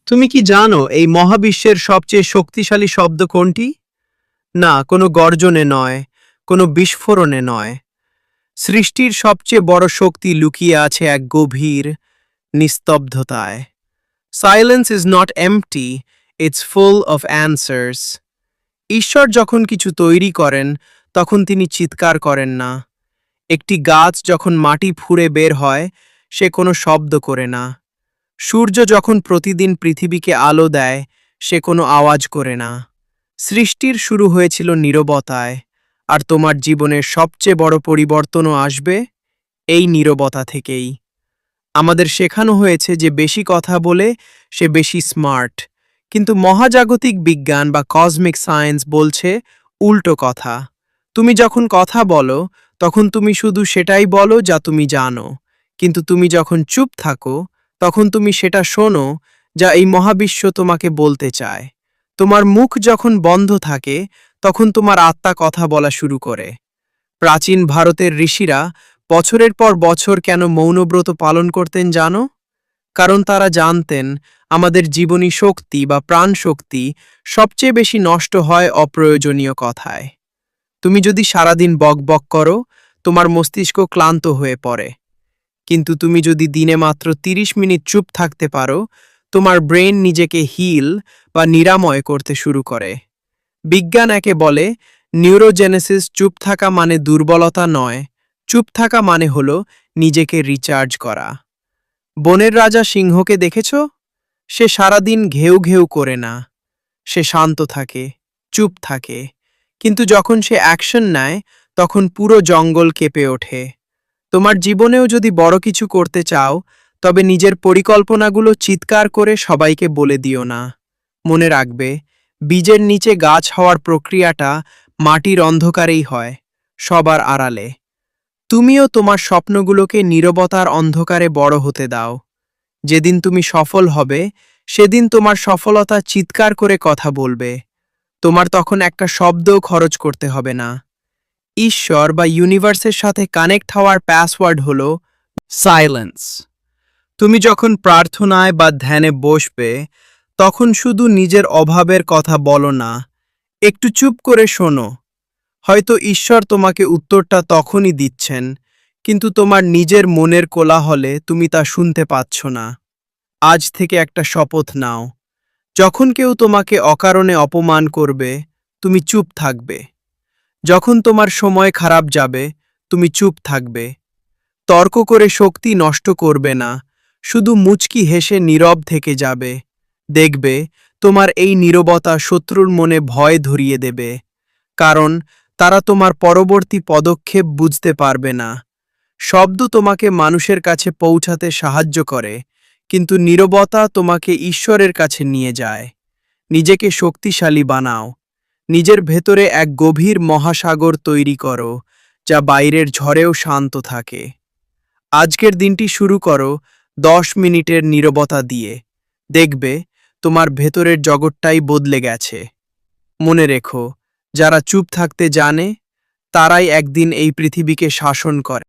তুমি কি জানো এই মহাবিশ্বের সবচেয়ে শক্তিশালী শব্দ কোনটি? না, কোনো গর্জনে নয়, কোনো বিস্ফোরণে নয়। সৃষ্টির সবচেয়ে বড় শক্তি লুকিয়ে আছে এক গভীর নিস্তব্ধতায়। Silence is not empty, it's full of answers. ঈশ্বর যখন কিছু তৈরি করেন, তখন তিনি চিৎকার করেন না। একটি গাছ যখন মাটি ফুঁড়ে বের হয়, সে কোনো শব্দ করে না। সূর্য যখন প্রতিদিন পৃথিবীকে আলো দেয়, সে কোনো আওয়াজ করে না। সৃষ্টির শুরু হয়েছিল নীরবতায়, আর তোমার জীবনের সবচেয়ে বড় পরিবর্তনও আসবে এই নীরবতা থেকেই। আমাদের শেখানো হয়েছে যে বেশি কথা বলে সে বেশি স্মার্ট, কিন্তু মহাজাগতিক বিজ্ঞান বা কসমিক সায়েন্স বলছে উল্টো কথা। তুমি যখন কথা বলো, তখন তুমি শুধু সেটাই বলো যা তুমি জানো, কিন্তু তুমি যখন চুপ থাকো, তখন তুমি সেটা শোনো যা এই মহাবিশ্ব তোমাকে বলতে চায়। তোমার মুখ যখন বন্ধ থাকে, তখন তোমার আত্মা কথা বলা শুরু করে। প্রাচীন ভারতের ঋষিরা বছরের পর বছর কেন মৌনব্রত পালন করতেন জানো? কারণ তারা জানতেন আমাদের জীবনী শক্তি বা প্রাণ শক্তি সবচেয়ে বেশি নষ্ট হয় অপ্রয়োজনীয় কথায়। তুমি যদি সারাদিন বকবক করো, তোমার মস্তিষ্ক ক্লান্ত হয়ে পড়ে। কিন্তু তুমি যদি দিনে মাত্র ৩০ মিনিট চুপ থাকতে পারো, তোমার ব্রেন নিজেকে হিল বা নিরাময় করতে শুরু করে। বিজ্ঞান একে বলে নিউরোজেনেসিস। চুপ থাকা মানে দুর্বলতা নয়, চুপ থাকা মানে হলো নিজেকে রিচার্জ করা। বনের রাজা সিংহকে দেখেছ? সে সারাদিন ঘেউ ঘেউ করে না, সে শান্ত থাকে, চুপ থাকে, কিন্তু যখন সে অ্যাকশন নেয়, তখন পুরো জঙ্গল কেঁপে ওঠে। তোমার জীবনেও যদি বড় কিছু করতে চাও, তবে নিজের পরিকল্পনাগুলো চিৎকার করে সবাইকে বলে দিও না। মনে রাখবে, বীজের নিচে গাছ হওয়ার প্রক্রিয়াটা মাটির অন্ধকারেই হয়, সবার আড়ালে। তুমিও তোমার স্বপ্নগুলোকে নীরবতার অন্ধকারে বড় হতে দাও। যেদিন তুমি সফল হবে, সেদিন তোমার সফলতা চিৎকার করে কথা বলবে। তোমার তখন একটা শব্দও খরচ করতে হবে না। ঈশ্বর বা ইউনিভার্সের সাথে কানেক্ট হওয়ার পাসওয়ার্ড হলো সাইলেন্স। তুমি যখন প্রার্থনায় বা ধ্যানে বসবে, তখন শুধু নিজের অভাবের কথা বলো না, একটু চুপ করে শোনো। হয়তো ঈশ্বর তোমাকে উত্তরটা তখনই দিচ্ছেন, কিন্তু তোমার নিজের মনের কোলাহলে তুমি তা শুনতে পাচ্ছ না। আজ থেকে একটা শপথ নাও, যখন কেউ তোমাকে অকারণে অপমান করবে, তুমি চুপ থাকবে। যখন তোমার সময় খারাপ যাবে, তুমি চুপ থাকবে। তর্ক করে শক্তি নষ্ট করবে না, শুধু মুচকি হেসে নীরব থেকে যাবে। দেখবে, তোমার এই নীরবতা শত্রুর মনে ভয় ধরিয়ে দেবে, কারণ তারা তোমার পরবর্তী পদক্ষেপ বুঝতে পারবে না। শব্দ তোমাকে মানুষের কাছে পৌঁছাতে সাহায্য করে, কিন্তু নীরবতা তোমাকে ঈশ্বরের কাছে নিয়ে যায়। নিজেকে শক্তিশালী বানাও। নিজের ভেতরে এক গভীর মহাসাগর তৈরি করো, যা বাইরের ঝড়েও শান্ত থাকে। আজকের দিনটি শুরু করো ১০ মিনিটের নীরবতা দিয়ে। দেখবে, তোমার ভেতরের জগৎটাই বদলে গেছে। মনে রেখো, যারা চুপ থাকতে জানে, তারাই একদিন এই পৃথিবীকে শাসন করে।